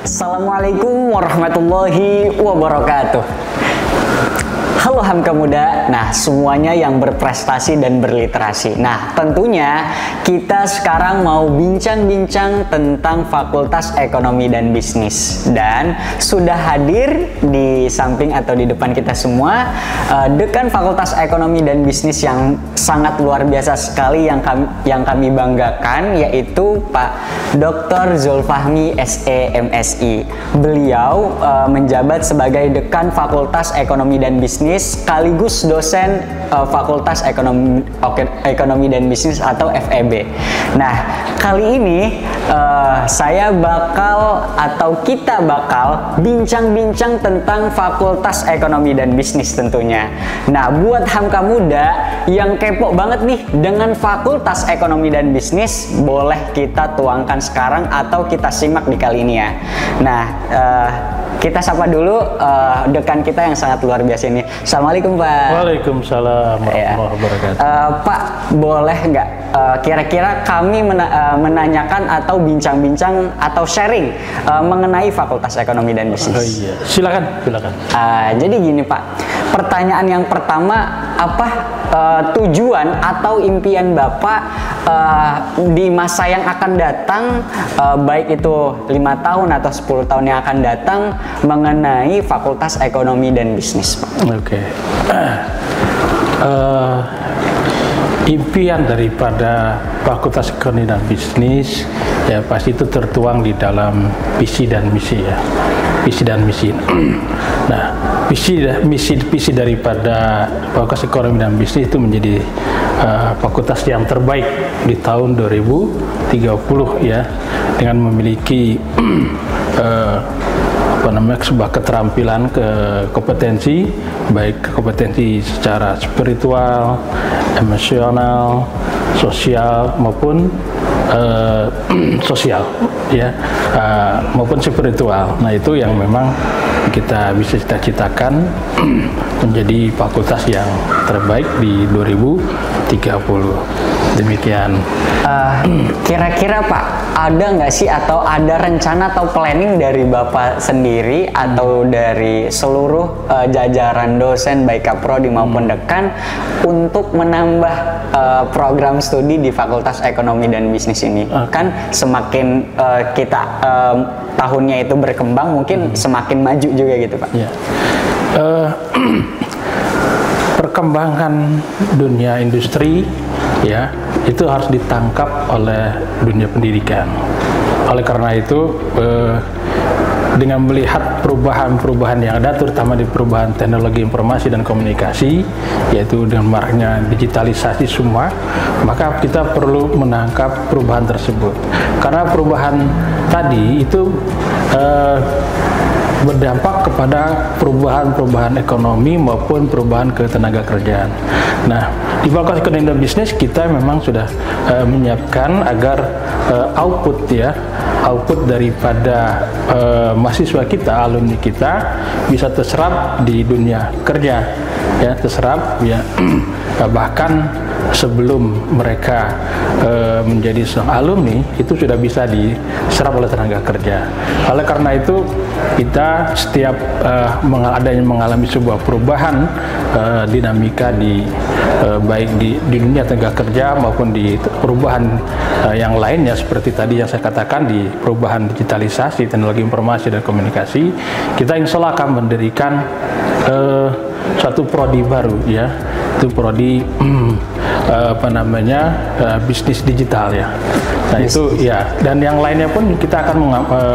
Assalamualaikum warahmatullahi wabarakatuh. Halo Hamka Muda, nah semuanya yang berprestasi dan berliterasi. Nah tentunya kita sekarang mau bincang-bincang tentang Fakultas Ekonomi dan Bisnis. Dan sudah hadir di samping atau di depan kita semua Dekan Fakultas Ekonomi dan Bisnis yang sangat luar biasa sekali yang kami banggakan, yaitu Pak Dr. Zulfahmi SE MSI. Beliau menjabat sebagai Dekan Fakultas Ekonomi dan Bisnis sekaligus dosen Fakultas Ekonomi dan Bisnis atau FEB. Nah, kali ini kita bakal bincang-bincang tentang Fakultas Ekonomi dan Bisnis tentunya. Nah, buat Hamka Muda yang kepo banget nih dengan Fakultas Ekonomi dan Bisnis, boleh kita tuangkan sekarang atau kita simak di kali ini ya. Nah, kita sapa dulu dekan kita yang sangat luar biasa ini. Assalamualaikum Pak. Waalaikumsalam warahmatullahi wabarakatuh. Pak, boleh nggak kira-kira kami menanyakan atau bincang-bincang atau sharing mengenai Fakultas Ekonomi dan Bisnis? Oh iya, silakan. Jadi gini Pak, pertanyaan yang pertama, apa tujuan atau impian Bapak di masa yang akan datang, baik itu 5 tahun atau 10 tahun yang akan datang, mengenai Fakultas Ekonomi dan Bisnis, Pak? Oke. Impian daripada Fakultas Ekonomi dan Bisnis ya pasti itu tertuang di dalam visi dan misi ya. Visi dan misi. Nah, visi daripada Fakultas Ekonomi dan Bisnis itu menjadi fakultas yang terbaik di tahun 2030 ya, dengan memiliki sebuah keterampilan, kompetensi, baik kompetensi secara spiritual, emosional, sosial maupun sosial ya, maupun spiritual. Nah, itu yang memang kita bisa cita-citakan menjadi fakultas yang terbaik di 2030. Demikian. Kira-kira Pak, ada nggak sih atau ada rencana atau planning dari Bapak sendiri atau dari seluruh jajaran dosen baik Kaprodi maupun dekan untuk menambah program studi di Fakultas Ekonomi dan Bisnis ini? Kan semakin kita tahunnya itu berkembang, mungkin semakin maju juga gitu Pak. Ya. Perkembangan dunia industri ya itu harus ditangkap oleh dunia pendidikan. Oleh karena itu dengan melihat perubahan-perubahan yang ada, terutama di perubahan teknologi informasi dan komunikasi, yaitu dengan maraknya digitalisasi semua, maka kita perlu menangkap perubahan tersebut. Karena perubahan tadi itu berdampak kepada perubahan ekonomi maupun perubahan ketenaga kerjaan. Nah, di Fakultas Ekonomi dan Bisnis kita memang sudah menyiapkan agar output daripada mahasiswa kita, alumni kita bisa terserap di dunia kerja, ya, terserap ya. Bahkan sebelum mereka menjadi seorang alumni itu sudah bisa diserap oleh tenaga kerja. Oleh karena itu kita setiap mengalami sebuah perubahan dinamika baik di dunia tenaga kerja maupun di perubahan yang lainnya, seperti tadi yang saya katakan di perubahan digitalisasi, teknologi informasi dan komunikasi, kita insya Allah akan mendirikan suatu prodi baru ya, itu prodi bisnis digital ya. Nah, itu ya, dan yang lainnya pun kita akan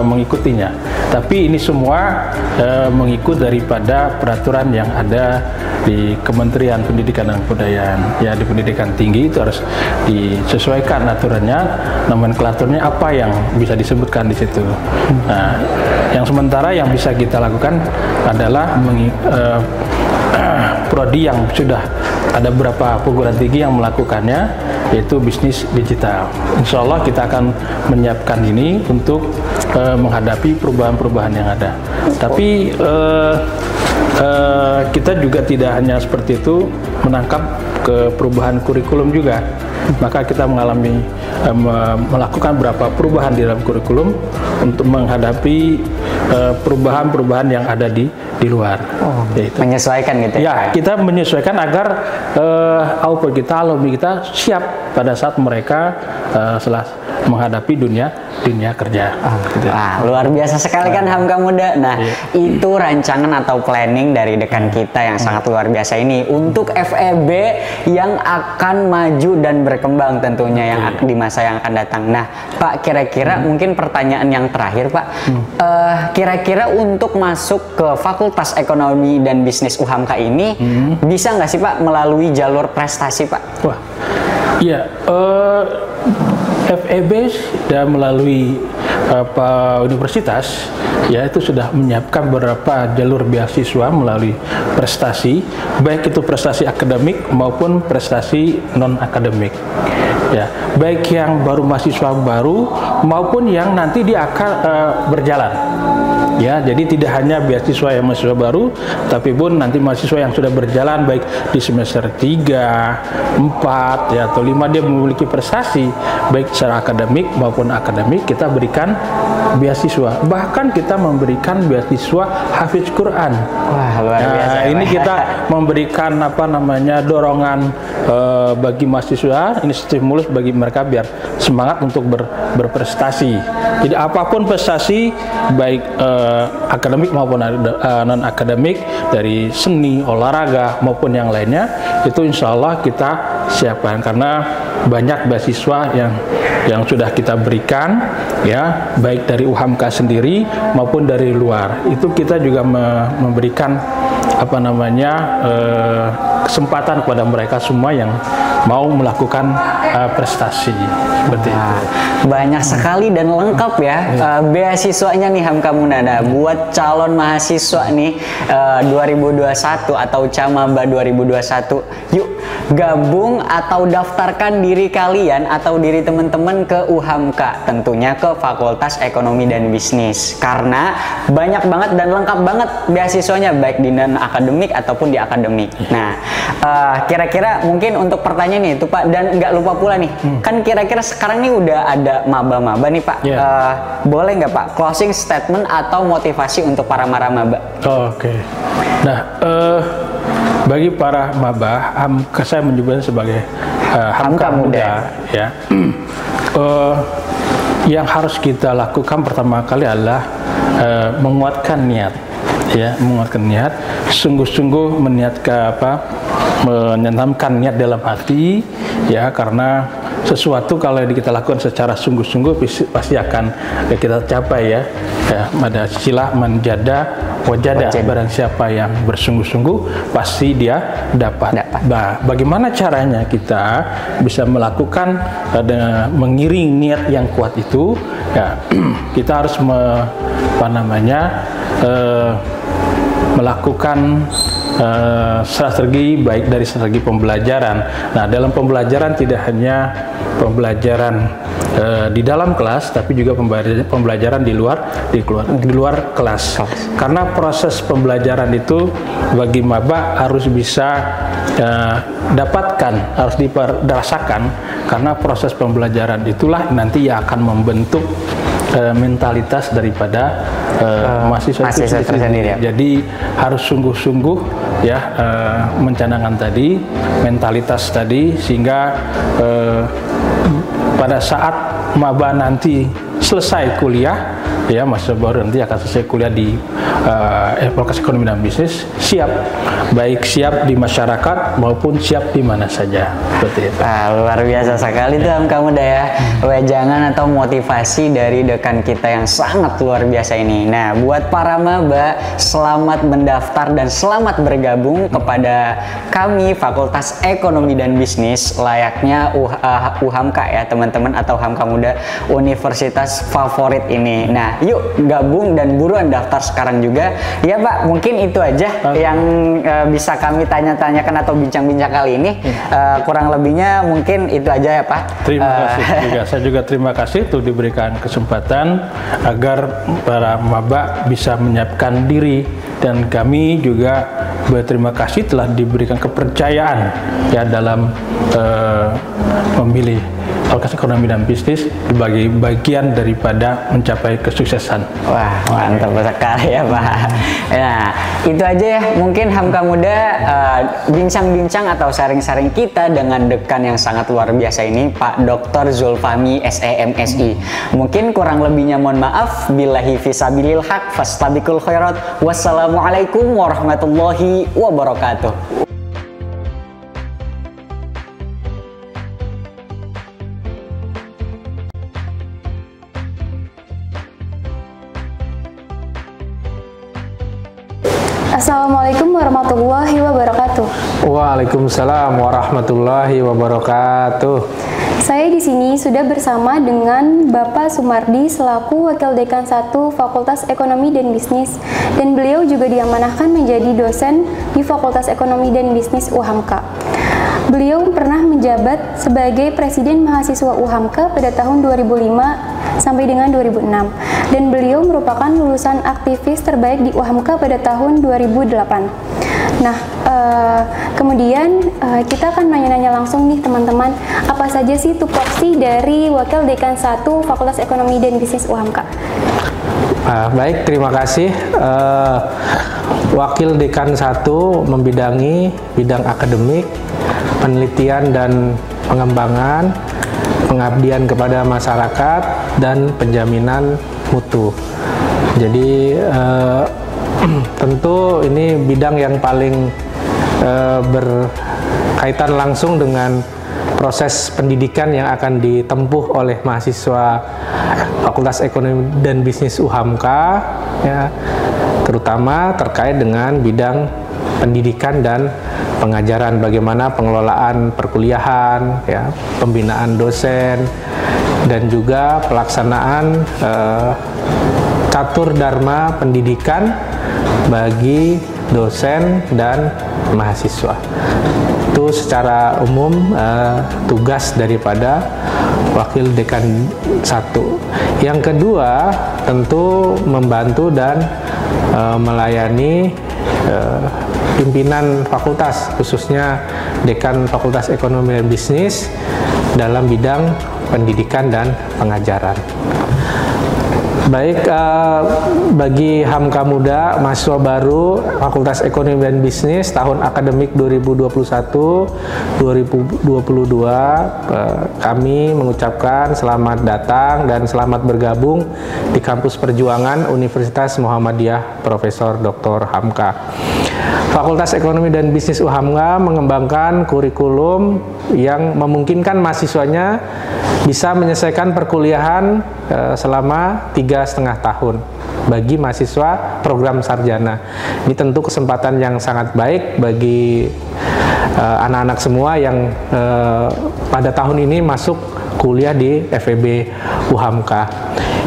mengikutinya. Tapi ini semua mengikut daripada peraturan yang ada di Kementerian Pendidikan dan Kebudayaan. Ya, di pendidikan tinggi itu harus disesuaikan aturannya, nomenklaturnya apa yang bisa disebutkan di situ. Nah, yang sementara yang bisa kita lakukan adalah prodi yang sudah ada beberapa perguruan tinggi yang melakukannya, yaitu bisnis digital. Insya Allah kita akan menyiapkan ini untuk menghadapi perubahan-perubahan yang ada. Tapi kita juga tidak hanya seperti itu menangkap ke perubahan kurikulum juga. Maka kita melakukan beberapa perubahan di dalam kurikulum untuk menghadapi perubahan-perubahan yang ada di luar. Menyesuaikan gitu ya? Kita menyesuaikan agar alumni kita siap pada saat mereka setelah menghadapi dunia kerja. Gitu. Luar biasa sekali kan Hamka Muda. Nah, itu rancangan atau planning dari dekan kita yang sangat luar biasa ini untuk FEB yang akan maju dan berkembang tentunya yang di masa yang akan datang. Nah, Pak, kira-kira mungkin pertanyaan yang terakhir, Pak. Kira-kira untuk masuk ke Fakultas Ekonomi dan Bisnis UHAMKA ini bisa nggak sih Pak melalui jalur prestasi, Pak? Wah, iya. FEB dan melalui universitas ya itu sudah menyiapkan beberapa jalur beasiswa melalui prestasi, baik itu prestasi akademik maupun prestasi non akademik. Ya, baik yang baru mahasiswa baru maupun yang nanti dia akan berjalan. Ya, jadi tidak hanya beasiswa yang mahasiswa baru, tapi pun nanti mahasiswa yang sudah berjalan baik di semester 3, 4, ya, atau 5 dia memiliki prestasi baik secara akademik maupun akademik, kita berikan beasiswa. Bahkan kita memberikan beasiswa hafiz Quran. Wah, luar biasa. Ini kita memberikan dorongan bagi mahasiswa, ini stimulus bagi mereka biar semangat untuk berprestasi. Jadi apapun prestasi baik akademik maupun non akademik, dari seni, olahraga maupun yang lainnya, itu insya Allah kita siapkan karena banyak beasiswa yang sudah kita berikan, ya, baik dari UHAMKA sendiri maupun dari luar. Itu kita juga memberikan kesempatan kepada mereka semua yang mau melakukan prestasi seperti itu. Banyak sekali dan lengkap ya beasiswanya nih Hamka Muda. Nah, buat calon mahasiswa nih 2021 atau Camaba 2021, yuk gabung atau daftarkan diri kalian atau diri teman-teman ke UHAMKA, tentunya ke Fakultas Ekonomi dan Bisnis, karena banyak banget dan lengkap banget beasiswanya baik di non akademik ataupun di akademik. Nah, kira-kira mungkin untuk pertanyaan itu Pak, dan nggak lupa pula nih, kan kira-kira sekarang nih udah ada maba-maba nih Pak, boleh nggak Pak closing statement atau motivasi untuk para maba? Oke. Nah, bagi para maba, saya menyebutnya sebagai Hamka Muda, ya. Yang harus kita lakukan pertama kali adalah menguatkan niat, ya, menguatkan niat, sungguh-sungguh menanamkan niat dalam hati, ya, karena sesuatu kalau kita lakukan secara sungguh-sungguh pasti akan kita capai, ya. Ada istilah manjada wajada, barang siapa yang bersungguh-sungguh pasti dia dapat. Nah, bagaimana caranya kita bisa melakukan mengiring niat yang kuat itu? Ya, kita harus melakukan strategi, baik dari strategi pembelajaran. Nah, dalam pembelajaran tidak hanya pembelajaran di dalam kelas, tapi juga pembelajaran di luar kelas. Karena proses pembelajaran itu bagi maba harus bisa dapatkan, harus dirasakan, karena proses pembelajaran itulah nanti yang akan membentuk mentalitas daripada mahasiswa itu sendiri. Jadi harus sungguh-sungguh, ya, mencanangkan tadi, mentalitas tadi, sehingga pada saat maba nanti selesai kuliah, ya, mahasiswa baru nanti akan selesai kuliah di Fakultas Ekonomi dan Bisnis, siap, baik siap di masyarakat maupun siap di mana saja, seperti itu. Luar biasa sekali tuh Hamka Muda, ya, wejangan atau motivasi dari dekan kita yang sangat luar biasa ini. Nah, buat para maba, selamat mendaftar dan selamat bergabung kepada kami Fakultas Ekonomi dan Bisnis, layaknya UHAMKA, ya teman-teman, atau Hamka Muda, universitas favorit ini. Nah, yuk gabung dan buruan daftar sekarang juga. Ya Pak, mungkin itu aja yang bisa kami tanya-tanyakan atau bincang-bincang kali ini. Kurang lebihnya mungkin itu aja ya Pak. Terima kasih juga. Saya juga terima kasih untuk diberikan kesempatan agar para maba bisa menyiapkan diri dan kami juga berterima kasih telah diberikan kepercayaan ya dalam memilih Fakultas Ekonomi dan Bisnis sebagai bagian daripada mencapai kesuksesan. Wah, mantap sekali ya Pak. Nah, itu aja ya. Mungkin Hamka Muda bincang-bincang atau sharing-sharing kita dengan dekan yang sangat luar biasa ini, Pak Dr. Zulfahmi SEMSI. Mungkin kurang lebihnya mohon maaf. Billahi fisabilil haq fastabiqul khairat. Wassalamualaikum warahmatullahi wabarakatuh. Assalamualaikum warahmatullahi wabarakatuh. Waalaikumsalam warahmatullahi wabarakatuh. Saya di sini sudah bersama dengan Bapak Sumardi selaku Wakil Dekan 1 Fakultas Ekonomi dan Bisnis, dan beliau juga diamanahkan menjadi dosen di Fakultas Ekonomi dan Bisnis UHAMKA. Beliau pernah menjabat sebagai Presiden Mahasiswa UHAMKA pada tahun 2005 sampai dengan 2006, dan beliau merupakan lulusan aktivis terbaik di UHAMKA pada tahun 2008. Nah, kemudian kita akan nanya-nanya langsung nih teman-teman, apa saja sih tupoksi dari Wakil Dekan 1 Fakultas Ekonomi dan Bisnis UHAMKA? Baik, terima kasih. Wakil Dekan 1 membidangi bidang akademik, penelitian dan pengembangan, pengabdian kepada masyarakat, dan penjaminan mutu. Jadi tentu ini bidang yang paling berkaitan langsung dengan proses pendidikan yang akan ditempuh oleh mahasiswa Fakultas Ekonomi dan Bisnis UHAMKA, ya, terutama terkait dengan bidang pendidikan dan pengajaran, bagaimana pengelolaan perkuliahan, ya, pembinaan dosen, dan juga pelaksanaan catur dharma pendidikan bagi dosen dan mahasiswa. Itu secara umum tugas daripada Wakil Dekan 1. Yang kedua, tentu membantu dan melayani pimpinan fakultas, khususnya Dekan Fakultas Ekonomi dan Bisnis dalam bidang pendidikan dan pengajaran. Baik, bagi Hamka Muda, mahasiswa baru Fakultas Ekonomi dan Bisnis tahun akademik 2021-2022, kami mengucapkan selamat datang dan selamat bergabung di Kampus Perjuangan Universitas Muhammadiyah Profesor Dr. Hamka. Fakultas Ekonomi dan Bisnis UHAMKA mengembangkan kurikulum yang memungkinkan mahasiswanya bisa menyelesaikan perkuliahan selama 3,5 tahun bagi mahasiswa program sarjana. Ini tentu kesempatan yang sangat baik bagi anak-anak semua yang pada tahun ini masuk kuliah di FEB UHAMKA.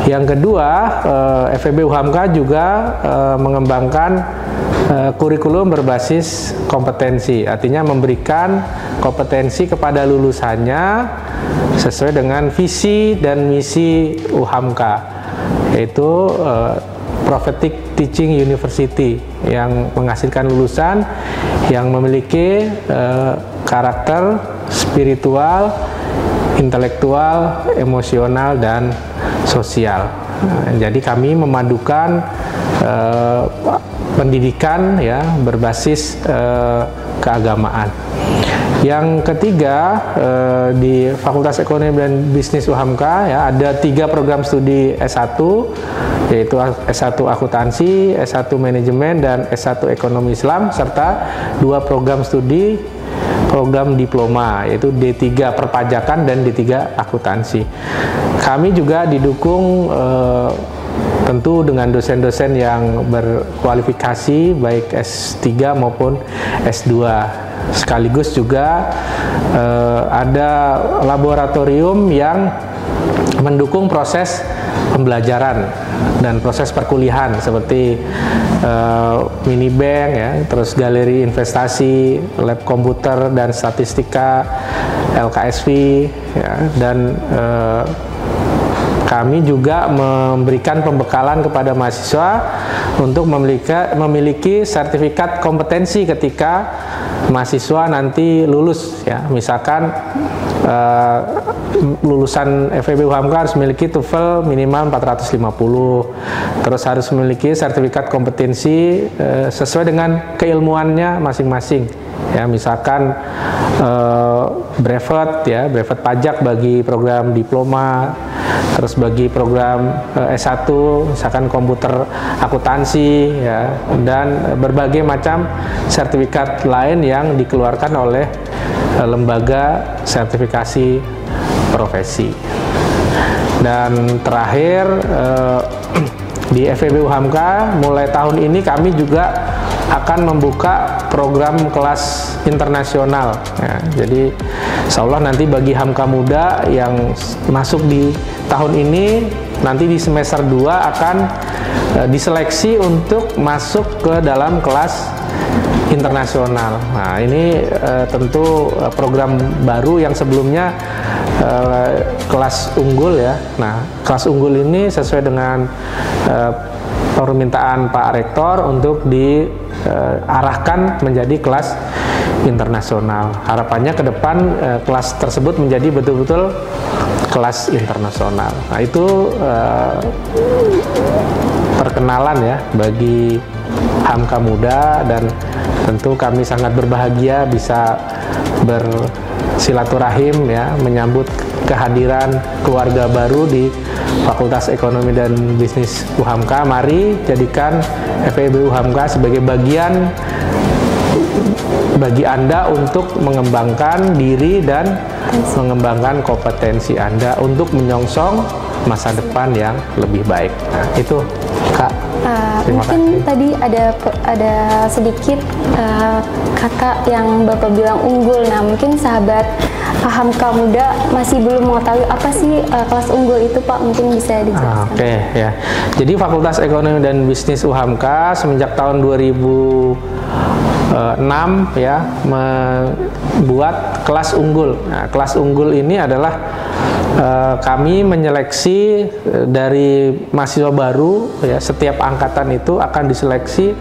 Yang kedua, FEB UHAMKA juga mengembangkan kurikulum berbasis kompetensi, artinya memberikan kompetensi kepada lulusannya sesuai dengan visi dan misi UHAMKA, yaitu Prophetic Teaching University, yang menghasilkan lulusan yang memiliki karakter spiritual, intelektual, emosional, dan sosial. Jadi kami memadukan pendidikan, ya, berbasis keagamaan. Yang ketiga, di Fakultas Ekonomi dan Bisnis UHAMKA, ya, ada 3 program studi S1, yaitu S1 Akuntansi, S1 Manajemen, dan S1 Ekonomi Islam, serta 2 program studi program diploma, yaitu D3 Perpajakan dan D3 Akuntansi. Kami juga didukung tentu dengan dosen-dosen yang berkualifikasi baik S3 maupun S2. Sekaligus juga ada laboratorium yang mendukung proses pembelajaran dan proses perkuliahan seperti mini bank, ya, terus galeri investasi, lab komputer dan statistika, LKSV, ya, dan kami juga memberikan pembekalan kepada mahasiswa untuk memiliki sertifikat kompetensi ketika mahasiswa nanti lulus, ya. Misalkan lulusan FEB UHAMKA harus memiliki TOEFL minimal 450, terus harus memiliki sertifikat kompetensi sesuai dengan keilmuannya masing-masing, ya. Misalkan brevet, ya, brevet pajak bagi program diploma, terus bagi program S1 misalkan komputer akuntansi, ya, dan berbagai macam sertifikat lain yang dikeluarkan oleh lembaga sertifikasi profesi. Dan terakhir di FEB UHAMKA mulai tahun ini kami juga akan membuka program kelas internasional, ya. Jadi insya Allah nanti bagi Hamka muda yang masuk di tahun ini, nanti di semester 2 akan diseleksi untuk masuk ke dalam kelas internasional. Nah, ini tentu program baru yang sebelumnya kelas unggul, ya. Nah, kelas unggul ini sesuai dengan permintaan Pak Rektor untuk diarahkan menjadi kelas internasional. Harapannya ke depan kelas tersebut menjadi betul-betul kelas internasional. Nah, itu perkenalan, ya, bagi Hamka muda, dan tentu kami sangat berbahagia bisa bersilaturahim, ya, menyambut kehadiran keluarga baru di Fakultas Ekonomi dan Bisnis UHAMKA. Mari jadikan FEB UHAMKA sebagai bagian bagi Anda untuk mengembangkan diri dan mengembangkan kompetensi Anda untuk menyongsong masa depan yang lebih baik. Nah, itu Kak. Mungkin tadi ada sedikit kata yang Bapak bilang unggul. Nah, mungkin sahabat Hamka muda masih belum mengetahui apa sih kelas unggul itu, Pak, mungkin bisa dijelaskan. Oke, ya. Jadi Fakultas Ekonomi dan Bisnis UHAMKA semenjak tahun 2006, ya, membuat kelas unggul. Nah, kelas unggul ini adalah kami menyeleksi dari mahasiswa baru, ya. Setiap angkatan itu akan diseleksi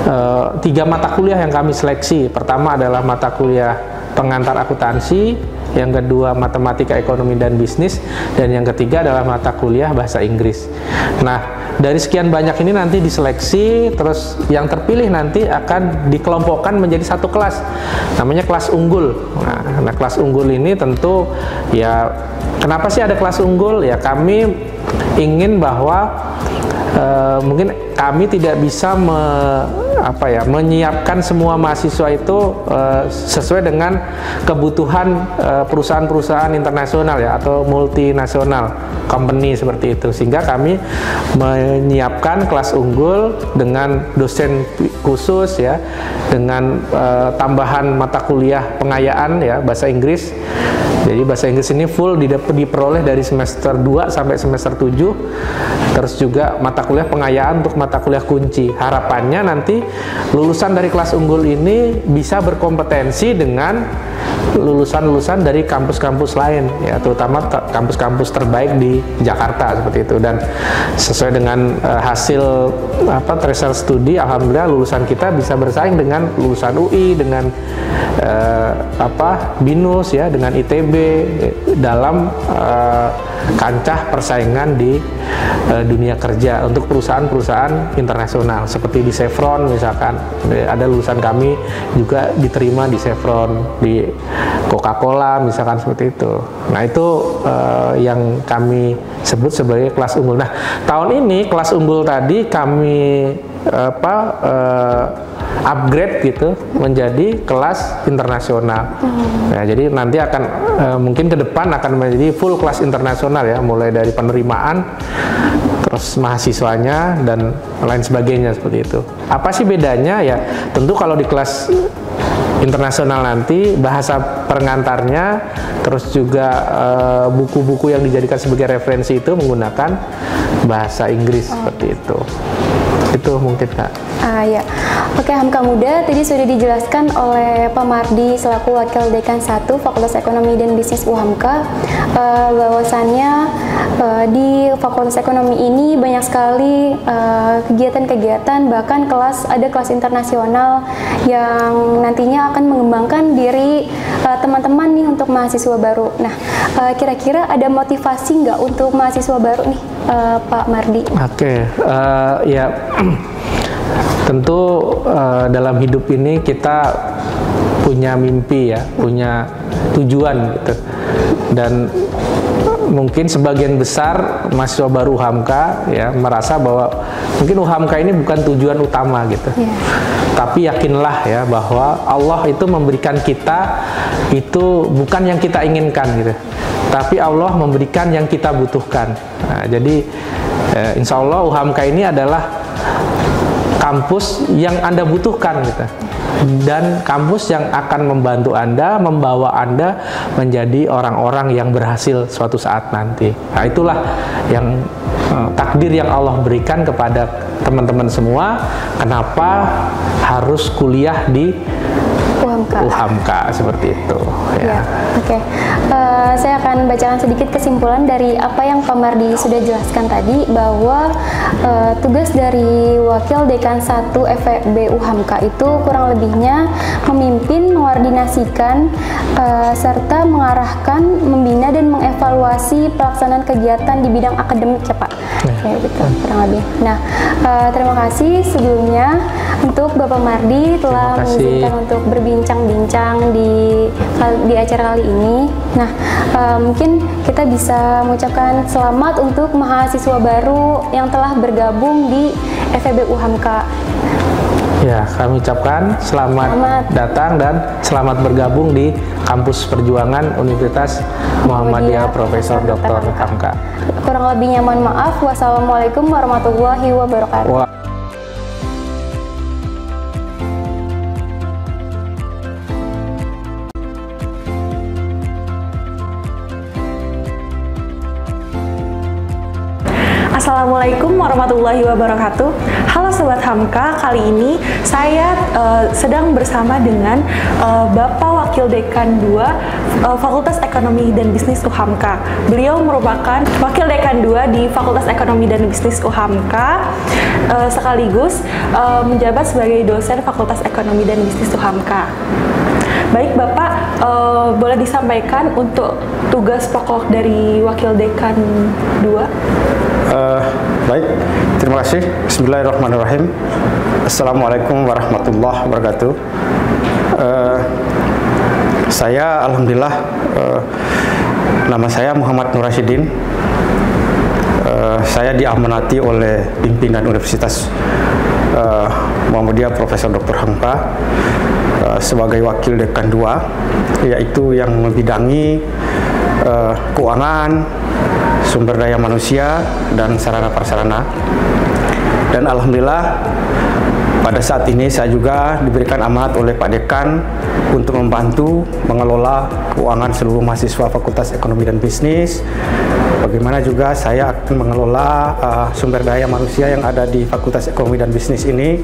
3 mata kuliah yang kami seleksi. Pertama adalah mata kuliah pengantar akuntansi, yang kedua matematika ekonomi dan bisnis, dan yang ketiga adalah mata kuliah bahasa Inggris. Nah, dari sekian banyak ini nanti diseleksi, terus yang terpilih nanti akan dikelompokkan menjadi satu kelas, namanya kelas unggul. Nah, kelas unggul ini tentu, ya, kenapa sih ada kelas unggul? Ya, kami ingin bahwa mungkin kami tidak bisa menyiapkan semua mahasiswa itu sesuai dengan kebutuhan perusahaan-perusahaan internasional, ya, atau multinasional company seperti itu, sehingga kami menyiapkan kelas unggul dengan dosen khusus, ya, dengan tambahan mata kuliah pengayaan, ya, bahasa Inggris. Jadi bahasa Inggris ini full diperoleh dari semester 2 sampai semester 7. Terus juga mata kuliah pengayaan untuk mata kuliah kunci. Harapannya nanti lulusan dari kelas unggul ini bisa berkompetensi dengan lulusan-lulusan dari kampus-kampus lain, ya, terutama kampus-kampus terbaik di Jakarta seperti itu. Dan sesuai dengan hasil tracer studi, alhamdulillah lulusan kita bisa bersaing dengan lulusan UI, dengan BINUS, ya, dengan ITB dalam kancah persaingan di dunia kerja untuk perusahaan-perusahaan internasional seperti di Chevron misalkan. Ada lulusan kami juga diterima di Chevron, di Coca-Cola misalkan, seperti itu. Nah, itu yang kami sebut sebagai kelas unggul. Nah, tahun ini kelas unggul tadi kami upgrade gitu menjadi kelas internasional. Nah, jadi nanti akan mungkin ke depan akan menjadi full kelas internasional, ya, mulai dari penerimaan, terus mahasiswanya dan lain sebagainya seperti itu. Apa sih bedanya? Ya, tentu kalau di kelas internasional nanti bahasa pengantarnya, terus juga buku-buku yang dijadikan sebagai referensi itu menggunakan bahasa Inggris seperti itu. Itu mungkin, Kak. Ya. Oke, Hamka muda tadi sudah dijelaskan oleh Pak Mardi selaku Wakil Dekan 1 Fakultas Ekonomi dan Bisnis UHAMKA bahwasannya Di Fakultas Ekonomi ini banyak sekali kegiatan-kegiatan, bahkan ada kelas internasional yang nantinya akan mengembangkan diri teman-teman nih untuk mahasiswa baru. Nah, kira-kira ada motivasi nggak untuk mahasiswa baru nih, Pak Mardi? Oke, ya tentu dalam hidup ini kita punya mimpi ya, punya tujuan gitu. Dan mungkin sebagian besar mahasiswa baru UHAMK ya merasa bahwa mungkin UHAMK ini bukan tujuan utama gitu. Tapi yakinlah ya bahwa Allah itu memberikan kita itu bukan yang kita inginkan gitu. Tapi Allah memberikan yang kita butuhkan. Nah, jadi insya Allah UHAMK ini adalah kampus yang Anda butuhkan gitu. Dan kampus yang akan membantu Anda, membawa Anda menjadi orang-orang yang berhasil suatu saat nanti. Nah, itulah yang takdir yang Allah berikan kepada teman-teman semua. Kenapa harus kuliah di UHAMK seperti itu ya. Oke. Saya akan bacakan sedikit kesimpulan dari apa yang Pak Mardi sudah jelaskan tadi, bahwa tugas dari Wakil Dekan 1 FEB UHAMK itu kurang lebihnya memimpin, mengordinasikan, serta mengarahkan, membina dan mengevaluasi pelaksanaan kegiatan di bidang akademik ya Pak. Ya, betul, kurang lebih. Nah, terima kasih sebelumnya untuk Bapak Mardi telah mengizinkan untuk berbincang-bincang di acara kali ini. Nah, mungkin kita bisa mengucapkan selamat untuk mahasiswa baru yang telah bergabung di FEB UHAMK. Ya, kami ucapkan selamat datang dan selamat bergabung di Kampus Perjuangan Universitas Muhammadiyah Profesor Dr. Hamka. Kurang lebihnya mohon maaf. Wassalamualaikum warahmatullahi wabarakatuh. Assalamualaikum warahmatullahi wabarakatuh. Halo Sobat Hamka, kali ini saya sedang bersama dengan Bapak Wakil Dekan 2 Fakultas Ekonomi dan Bisnis UHAMK. Beliau merupakan Wakil Dekan 2 di Fakultas Ekonomi dan Bisnis UHAMK, sekaligus menjabat sebagai dosen Fakultas Ekonomi dan Bisnis UHAMK. Baik Bapak, boleh disampaikan untuk tugas pokok dari Wakil Dekan 2? Baik, terima kasih. Bismillahirrahmanirrahim. Assalamualaikum warahmatullahi wabarakatuh. Saya alhamdulillah, nama saya Muhammad Nur Rasyidin. Saya diamanati oleh pimpinan Universitas Muhammadiyah Profesor Dr. Hamka sebagai Wakil Dekan 2, yaitu yang membidangi keuangan, sumber daya manusia, dan sarana prasarana. Dan alhamdulillah pada saat ini saya juga diberikan amanat oleh Pak Dekan untuk membantu mengelola keuangan seluruh mahasiswa Fakultas Ekonomi dan Bisnis. Bagaimana juga saya akan mengelola sumber daya manusia yang ada di Fakultas Ekonomi dan Bisnis ini,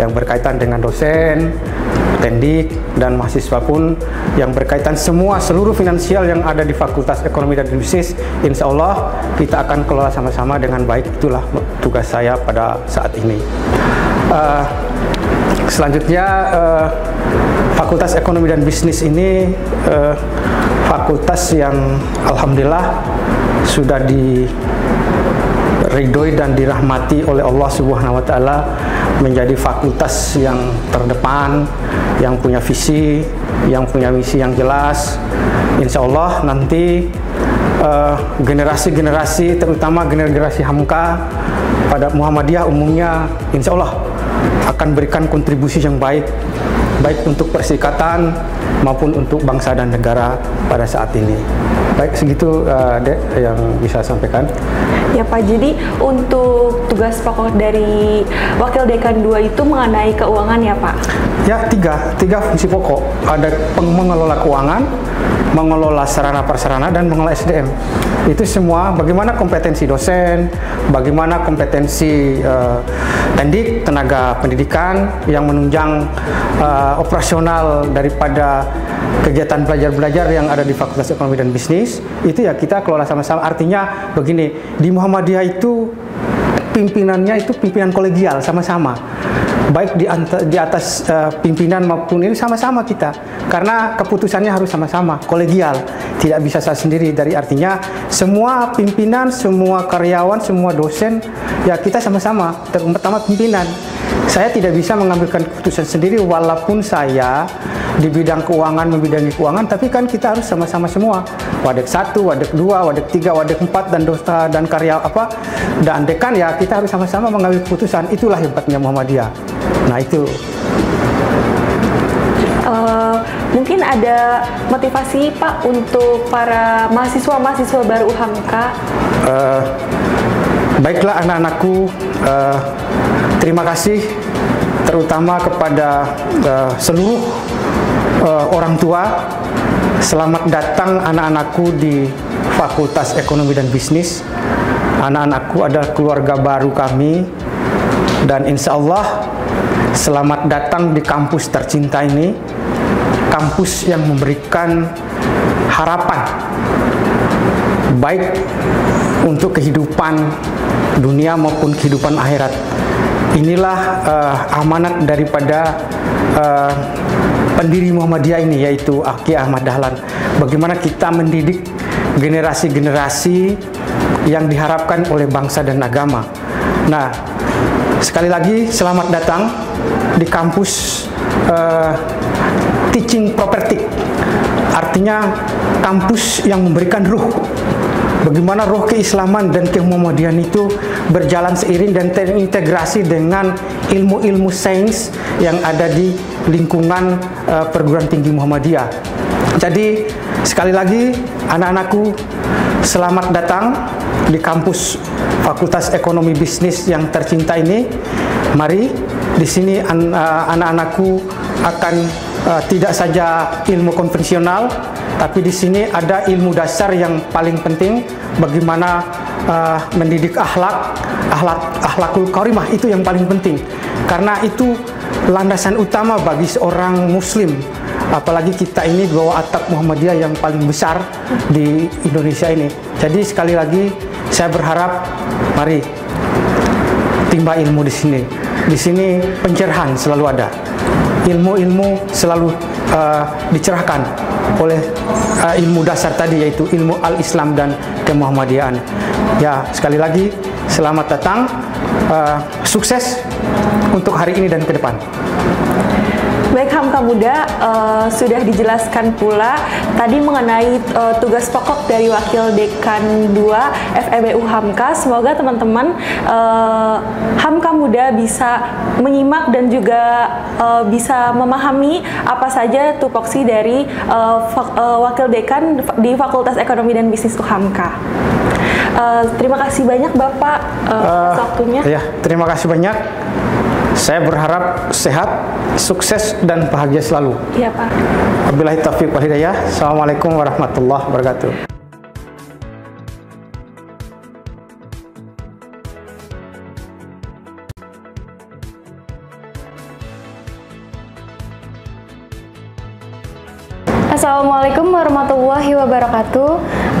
yang berkaitan dengan dosen, tendik, dan mahasiswa pun yang berkaitan seluruh finansial yang ada di Fakultas Ekonomi dan Bisnis. Insya Allah kita akan kelola sama-sama dengan baik. Itulah tugas saya pada saat ini. Selanjutnya, Fakultas Ekonomi dan Bisnis ini fakultas yang alhamdulillah sudah diridhoi dan dirahmati oleh Allah Subhanahu wa Ta'ala menjadi fakultas yang terdepan, yang punya visi, yang punya misi yang jelas. Insya Allah nanti generasi-generasi, terutama generasi Hamka pada Muhammadiyah umumnya, insya Allah akan berikan kontribusi yang baik untuk perserikatan maupun untuk bangsa dan negara pada saat ini. Baik, segitu Dek yang bisa sampaikan. Ya Pak, jadi untuk tugas pokok dari Wakil Dekan 2 itu mengenai keuangan ya Pak? Ya, tiga fungsi pokok. Ada mengelola keuangan, mengelola sarana prasarana dan mengelola SDM. Itu semua bagaimana kompetensi dosen, bagaimana kompetensi pendik, tenaga pendidikan yang menunjang operasional daripada kegiatan belajar-belajar yang ada di Fakultas Ekonomi dan Bisnis, itu ya kita kelola sama-sama. Artinya begini, di Muhammadiyah itu pimpinannya itu pimpinan kolegial sama-sama. Baik di atas pimpinan maupun ini sama-sama kita, karena keputusannya harus sama-sama, kolegial, tidak bisa saya sendiri. Dari artinya semua pimpinan, semua karyawan, semua dosen, ya kita sama-sama, terutama pimpinan. Saya tidak bisa mengambilkan keputusan sendiri walaupun saya di bidang keuangan, membidangi keuangan, tapi kan kita harus sama-sama semua. Wadek 1, Wadek 2, Wadek 3, Wadek 4 dan karya dan dekan, ya kita harus sama-sama mengambil keputusan. Itulah hebatnya Muhammadiyah. Nah itu. Mungkin ada motivasi Pak untuk para mahasiswa-mahasiswa baru UHAMKA? Baiklah anak-anakku, terima kasih terutama kepada seluruh orang tua. Selamat datang anak-anakku di Fakultas Ekonomi dan Bisnis. Anak-anakku adalah keluarga baru kami, dan insya Allah selamat datang di kampus tercinta ini, kampus yang memberikan harapan baik untuk kehidupan dunia maupun kehidupan akhirat. Inilah amanat daripada pendiri Muhammadiyah ini, yaitu Aki Ahmad Dahlan. Bagaimana kita mendidik generasi-generasi yang diharapkan oleh bangsa dan agama. Nah, sekali lagi selamat datang di kampus Teaching Property. Artinya kampus yang memberikan ruh. Bagaimana roh keislaman dan kemuhammadian itu berjalan seiring dan terintegrasi dengan ilmu-ilmu sains yang ada di lingkungan perguruan tinggi Muhammadiyah. Jadi sekali lagi anak-anakku, selamat datang di kampus Fakultas Ekonomi Bisnis yang tercinta ini. Mari, di sini anak-anakku akan tidak saja ilmu konvensional, tapi di sini ada ilmu dasar yang paling penting, bagaimana mendidik akhlakul karimah, itu yang paling penting. Karena itu landasan utama bagi seorang muslim, apalagi kita ini di bawah atap Muhammadiyah yang paling besar di Indonesia ini. Jadi sekali lagi saya berharap, mari timba ilmu di sini. Di sini pencerahan selalu ada. Ilmu-ilmu selalu dicerahkan oleh ilmu dasar tadi, yaitu ilmu al-Islam dan kemuhammadiyahan. Ya, sekali lagi selamat datang, sukses untuk hari ini dan ke depan. Baik, Hamka Muda, sudah dijelaskan pula tadi mengenai tugas pokok dari Wakil Dekan 2 FEB UHAMKA. Semoga teman-teman Hamka Muda bisa menyimak dan juga bisa memahami apa saja tupoksi dari Wakil Dekan di Fakultas Ekonomi dan Bisnis UHAMKA. Terima kasih banyak Bapak atas waktunya. Ya, terima kasih banyak. Saya berharap sehat, sukses, dan bahagia selalu. Iya, Pak. Wabillahi taufiq wal hidayah. Assalamualaikum warahmatullahi wabarakatuh. Assalamualaikum warahmatullahi wabarakatuh.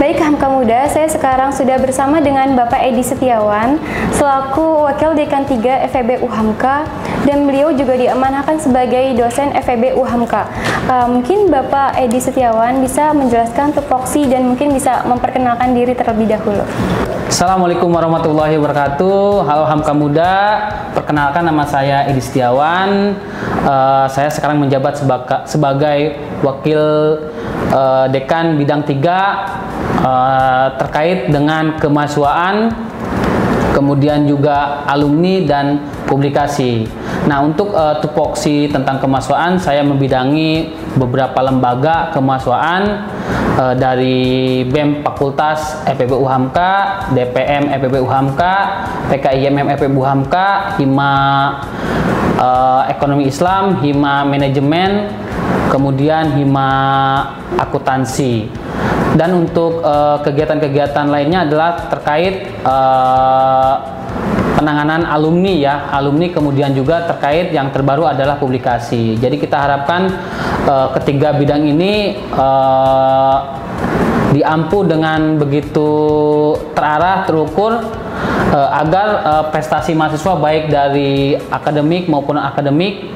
Baik Hamka Muda, saya sekarang sudah bersama dengan Bapak Edi Setiawan selaku Wakil Dekan 3 FEB UHAMKA, dan beliau juga diamanahkan sebagai dosen FEB UHAMKA. Mungkin Bapak Edi Setiawan bisa menjelaskan tupoksi dan mungkin bisa memperkenalkan diri terlebih dahulu. Assalamualaikum warahmatullahi wabarakatuh. Halo Hamka Muda, perkenalkan nama saya Edi Setiawan. Saya sekarang menjabat sebagai Wakil Dekan Bidang 3 terkait dengan kemahasiswaan, kemudian juga alumni dan publikasi. Nah, untuk tupoksi tentang kemahasiswaan, saya membidangi beberapa lembaga kemahasiswaan dari BEM Fakultas FEB UHAMKA, DPM FEB UHAMKA, PKIMM FEB UHAMKA, Hima Ekonomi Islam, Hima Manajemen, kemudian hima akuntansi. Dan untuk kegiatan-kegiatan lainnya adalah terkait penanganan alumni ya, kemudian juga terkait yang terbaru adalah publikasi. Jadi kita harapkan ketiga bidang ini diampu dengan begitu terarah, terukur, agar prestasi mahasiswa baik dari akademik maupun akademik.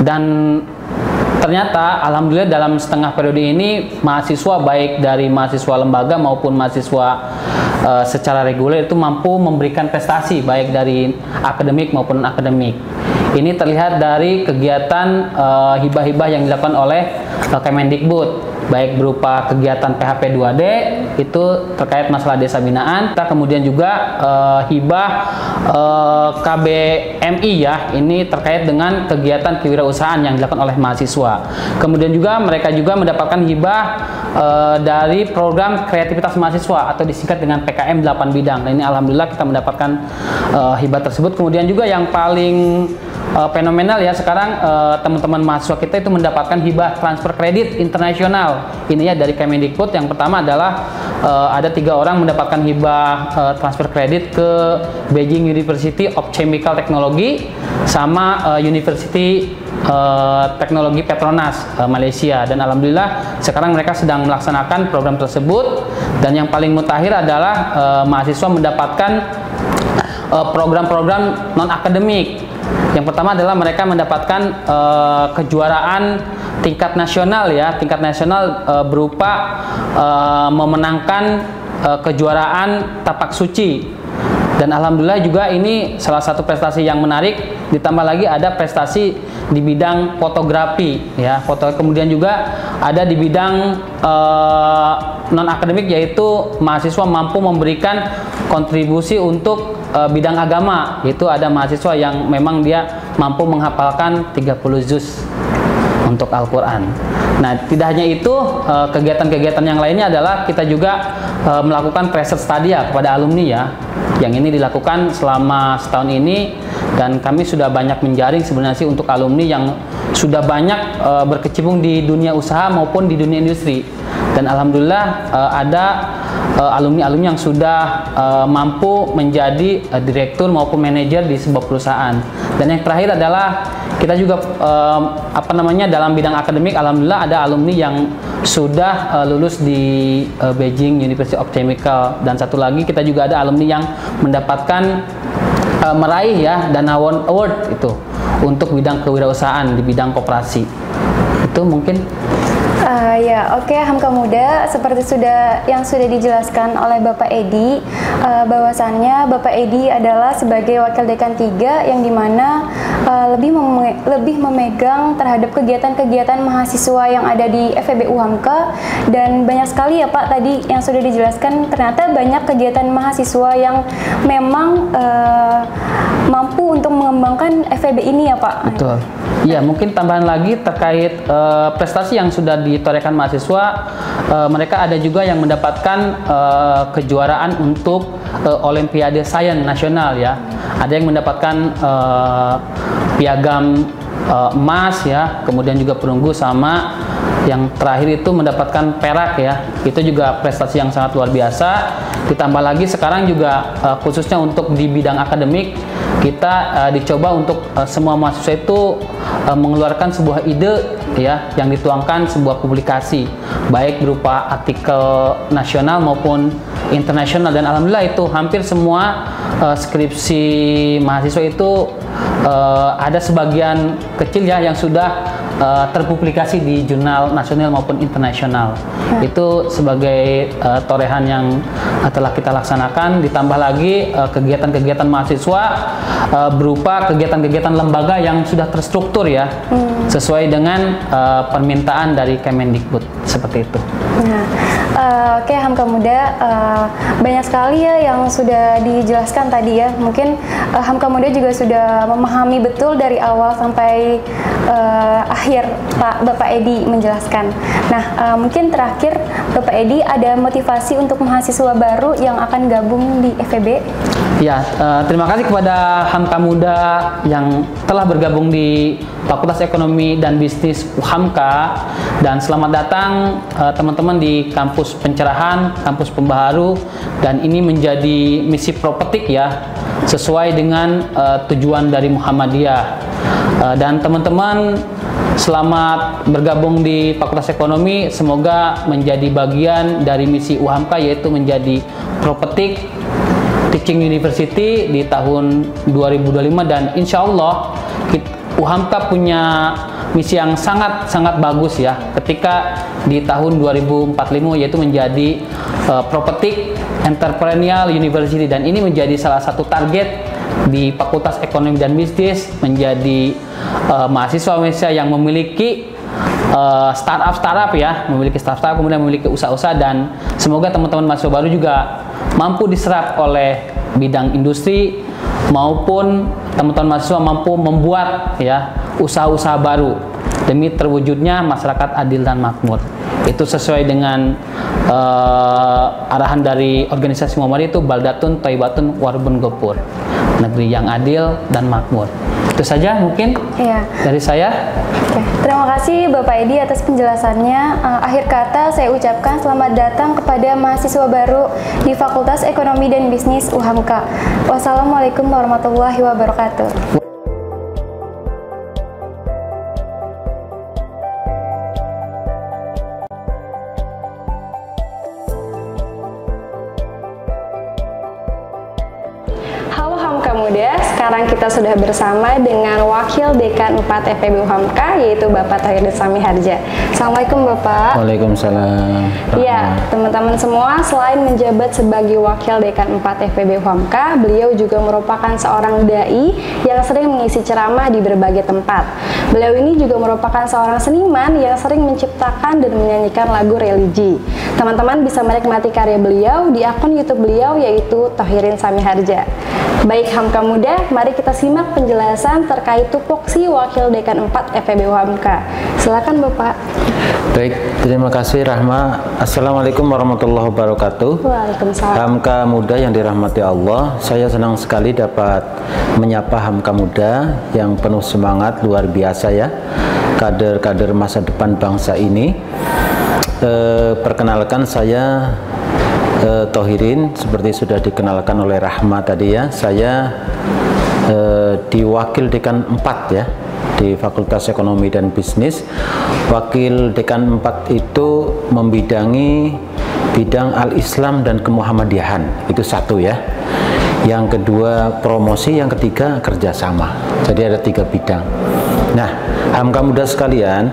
Dan ternyata alhamdulillah dalam setengah periode ini mahasiswa baik dari mahasiswa lembaga maupun mahasiswa secara reguler itu mampu memberikan prestasi baik dari akademik maupun akademik. Ini terlihat dari kegiatan hibah-hibah yang dilakukan oleh Kemendikbud, baik berupa kegiatan PHP 2D itu terkait masalah desa binaan. Kita kemudian juga hibah KBMI ya, ini terkait dengan kegiatan kewirausahaan yang dilakukan oleh mahasiswa. Kemudian juga mereka juga mendapatkan hibah dari program kreativitas mahasiswa atau disingkat dengan PKM 8 bidang. Nah, ini alhamdulillah kita mendapatkan hibah tersebut. Kemudian juga yang paling fenomenal ya sekarang teman-teman mahasiswa kita itu mendapatkan hibah transfer kredit internasional. Ini ya dari Kemendikbud. Yang pertama adalah ada 3 orang mendapatkan hibah transfer kredit ke Beijing University of Chemical Technology sama University Teknologi Petronas Malaysia. Dan alhamdulillah sekarang mereka sedang melaksanakan program tersebut. Dan yang paling mutakhir adalah mahasiswa mendapatkan program-program non akademik. Yang pertama adalah mereka mendapatkan kejuaraan tingkat nasional ya, berupa memenangkan kejuaraan tapak suci. Dan alhamdulillah juga ini salah satu prestasi yang menarik. Ditambah lagi ada prestasi di bidang fotografi ya, kemudian juga ada di bidang non akademik, yaitu mahasiswa mampu memberikan kontribusi untuk bidang agama, yaitu ada mahasiswa yang memang dia mampu menghafalkan 30 juz untuk Al-Quran. Nah, tidak hanya itu, kegiatan-kegiatan yang lainnya adalah kita juga melakukan pressure study ya kepada alumni ya, yang ini dilakukan selama setahun ini. Dan kami sudah banyak menjaring sebenarnya sih untuk alumni yang sudah banyak berkecimpung di dunia usaha maupun di dunia industri. Dan alhamdulillah ada alumni-alumni yang sudah mampu menjadi direktur maupun manajer di sebuah perusahaan. Dan yang terakhir adalah kita juga dalam bidang akademik, alhamdulillah ada alumni yang sudah lulus di Beijing University of Chemical. Dan satu lagi kita juga ada alumni yang mendapatkan meraih ya Danawan Award itu untuk bidang kewirausahaan di bidang koperasi. Itu mungkin. Ya, oke, Hamka Muda, seperti yang sudah dijelaskan oleh Bapak Edi, bahwasannya Bapak Edi adalah sebagai Wakil Dekan 3 yang dimana lebih memegang terhadap kegiatan-kegiatan mahasiswa yang ada di FEBU Hamka. Dan banyak sekali ya Pak tadi yang sudah dijelaskan, ternyata banyak kegiatan mahasiswa yang memang mampu untuk mengembangkan FEB ini ya Pak. Betul. Ya, mungkin tambahan lagi terkait prestasi yang sudah ditorehkan mahasiswa, mereka ada juga yang mendapatkan kejuaraan untuk Olimpiade Sains Nasional ya. Ada yang mendapatkan piagam emas ya, kemudian juga perunggu, sama yang terakhir itu mendapatkan perak ya. Itu juga prestasi yang sangat luar biasa. Ditambah lagi sekarang juga khususnya untuk di bidang akademik, kita dicoba untuk semua mahasiswa itu mengeluarkan sebuah ide ya, yang dituangkan sebuah publikasi baik berupa artikel nasional maupun internasional. Dan alhamdulillah itu hampir semua skripsi mahasiswa itu ada sebagian kecil ya yang sudah terpublikasi di jurnal nasional maupun internasional. Itu sebagai torehan yang telah kita laksanakan. Ditambah lagi kegiatan-kegiatan mahasiswa berupa kegiatan-kegiatan lembaga yang sudah terstruktur ya, sesuai dengan permintaan dari Kemendikbud, seperti itu. Nah, Oke, Hamka Muda, banyak sekali ya yang sudah dijelaskan tadi ya. Mungkin Hamka Muda juga sudah memahami betul dari awal sampai akhir Bapak Edi menjelaskan. Nah, mungkin terakhir Bapak Edi ada motivasi untuk mahasiswa baru yang akan gabung di FEB? Ya, terima kasih kepada Hamka Muda yang telah bergabung di Fakultas Ekonomi dan Bisnis Hamka, dan selamat datang teman-teman di kampus pencerahan, kampus pembaharu, dan ini menjadi misi Propetik ya, sesuai dengan tujuan dari Muhammadiyah. Dan teman-teman selamat bergabung di Fakultas Ekonomi, semoga menjadi bagian dari misi UHAMKA, yaitu menjadi Propetik Teaching University di tahun 2025, dan insya Allah UHAMKA punya misi yang sangat bagus ya ketika di tahun 2045, yaitu menjadi Propetik Entrepreneurial University, dan ini menjadi salah satu target di Fakultas Ekonomi dan Bisnis, menjadi mahasiswa yang memiliki startup ya, memiliki startup, kemudian memiliki usaha-usaha, dan semoga teman-teman mahasiswa baru juga mampu diserap oleh bidang industri, maupun teman-teman mahasiswa mampu membuat ya usaha-usaha baru demi terwujudnya masyarakat adil dan makmur. Itu sesuai dengan arahan dari organisasi Muhammadiyah, itu baldatun thayyibatun warbun ghafur, negeri yang adil dan makmur. Itu saja mungkin dari saya. Oke, terima kasih Bapak Edi atas penjelasannya. Akhir kata saya ucapkan selamat datang kepada mahasiswa baru di Fakultas Ekonomi dan Bisnis UHAMKA. Wassalamualaikum warahmatullahi wabarakatuh. Sekarang kita sudah bersama dengan Wakil Dekan 4 FEB UHAMKA, yaitu Bapak Tohir Sami Harja. Assalamualaikum Bapak. Waalaikumsalam. Ya, teman-teman semua, selain menjabat sebagai Wakil Dekan 4 FEB UHAMKA, beliau juga merupakan seorang dai yang sering mengisi ceramah di berbagai tempat. Beliau ini juga merupakan seorang seniman yang sering menciptakan dan menyanyikan lagu religi. Teman-teman bisa menikmati karya beliau di akun YouTube beliau, yaitu Tohirin Sami Harja. Baik Hamka Muda, mari kita simak penjelasan terkait tupoksi Wakil Dekan 4 FEB UHAMKA. Silakan Bapak. Baik, terima kasih Rahma. Assalamualaikum warahmatullahi wabarakatuh. Waalaikumsalam. Hamka Muda yang dirahmati Allah, saya senang sekali dapat menyapa Hamka Muda yang penuh semangat luar biasa ya, kader-kader masa depan bangsa ini. Perkenalkan, saya Tohirin, seperti sudah dikenalkan oleh Rahma tadi ya. Saya di Wakil Dekan 4 ya, di Fakultas Ekonomi dan Bisnis. Wakil Dekan 4 itu membidangi bidang Al-Islam dan Kemuhammadiyahan, itu satu ya. Yang kedua promosi, yang ketiga kerjasama. Jadi ada 3 bidang. Nah, Hamka Muda sekalian,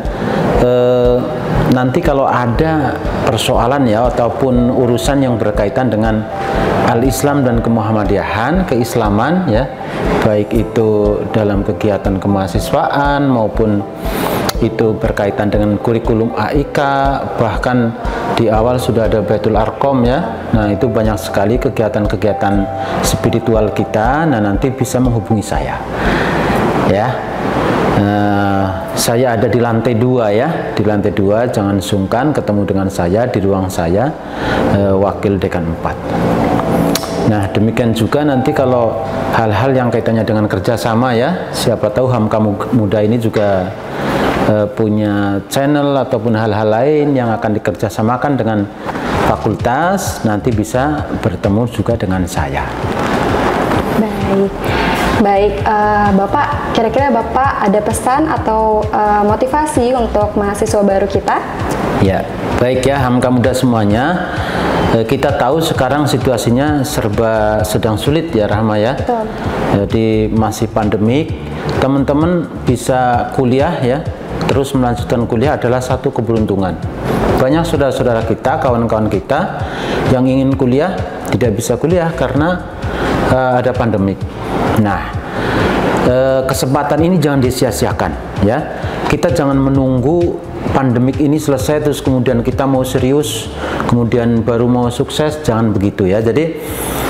nanti kalau ada persoalan ya ataupun urusan yang berkaitan dengan Al-Islam dan Kemuhammadiyahan, keislaman ya, baik itu dalam kegiatan kemahasiswaan maupun itu berkaitan dengan kurikulum AIK, bahkan di awal sudah ada Baitul Arqam ya. Nah, itu banyak sekali kegiatan-kegiatan spiritual kita. Nah, nanti bisa menghubungi saya ya. Saya ada di lantai 2 ya, di lantai 2, jangan sungkan ketemu dengan saya di ruang saya, Wakil Dekan 4. Nah, demikian juga nanti kalau hal-hal yang kaitannya dengan kerjasama ya, siapa tahu Hamka Muda ini juga punya channel ataupun hal-hal lain yang akan dikerjasamakan dengan fakultas, nanti bisa bertemu juga dengan saya. Baik, Bapak, kira-kira Bapak ada pesan atau motivasi untuk mahasiswa baru kita? Ya, baik ya Hamka Muda semuanya. Kita tahu sekarang situasinya serba sedang sulit ya Rahma ya. Betul. Jadi masih pandemik, teman-teman bisa kuliah ya, terus melanjutkan kuliah adalah satu keberuntungan. Banyak saudara-saudara kita, kawan-kawan kita yang ingin kuliah tidak bisa kuliah karena ada pandemik. Nah, kesempatan ini jangan disia-siakan ya. Kita jangan menunggu pandemik ini selesai terus kemudian kita mau serius kemudian baru mau sukses, jangan begitu ya. Jadi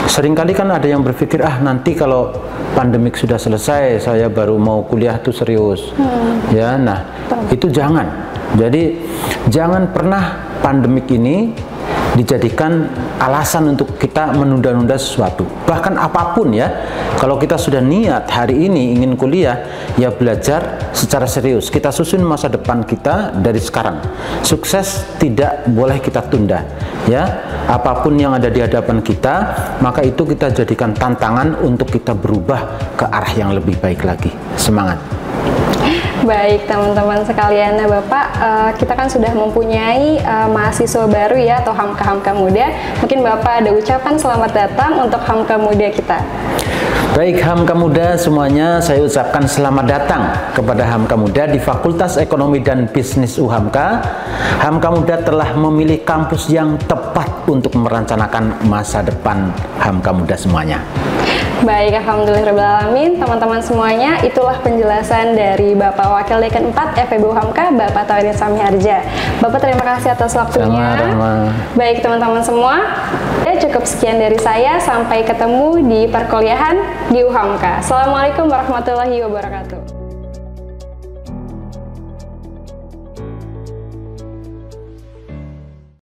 seringkali kan ada yang berpikir, nanti kalau pandemik sudah selesai saya baru mau kuliah tuh serius. Ya, nah itu jangan. Jadi jangan pernah pandemik ini dijadikan alasan untuk kita menunda-nunda sesuatu. Bahkan apapun ya, kalau kita sudah niat hari ini ingin kuliah, ya belajar secara serius. Kita susun masa depan kita dari sekarang. Sukses tidak boleh kita tunda. Ya, apapun yang ada di hadapan kita, maka itu kita jadikan tantangan untuk kita berubah ke arah yang lebih baik lagi. Semangat. Baik teman-teman sekalian, nah Bapak, kita kan sudah mempunyai mahasiswa baru ya, atau Hamka Muda. Mungkin Bapak ada ucapan selamat datang untuk Hamka Muda kita. Baik Hamka Muda semuanya, saya ucapkan selamat datang kepada Hamka Muda di Fakultas Ekonomi dan Bisnis UHAMKA. Hamka Muda telah memilih kampus yang tepat untuk merencanakan masa depan Hamka Muda semuanya. Baik, alhamdulillahirrahmanirrahim. Teman-teman semuanya, itulah penjelasan dari Bapak Wakil Dekan 4 FEB UHAMKA, Bapak Tauhidin Samiharja. Bapak terima kasih atas waktunya. Sama-sama. Baik teman-teman semua, ya cukup sekian dari saya. Sampai ketemu di perkuliahan di UHAMKA. Assalamualaikum warahmatullahi wabarakatuh.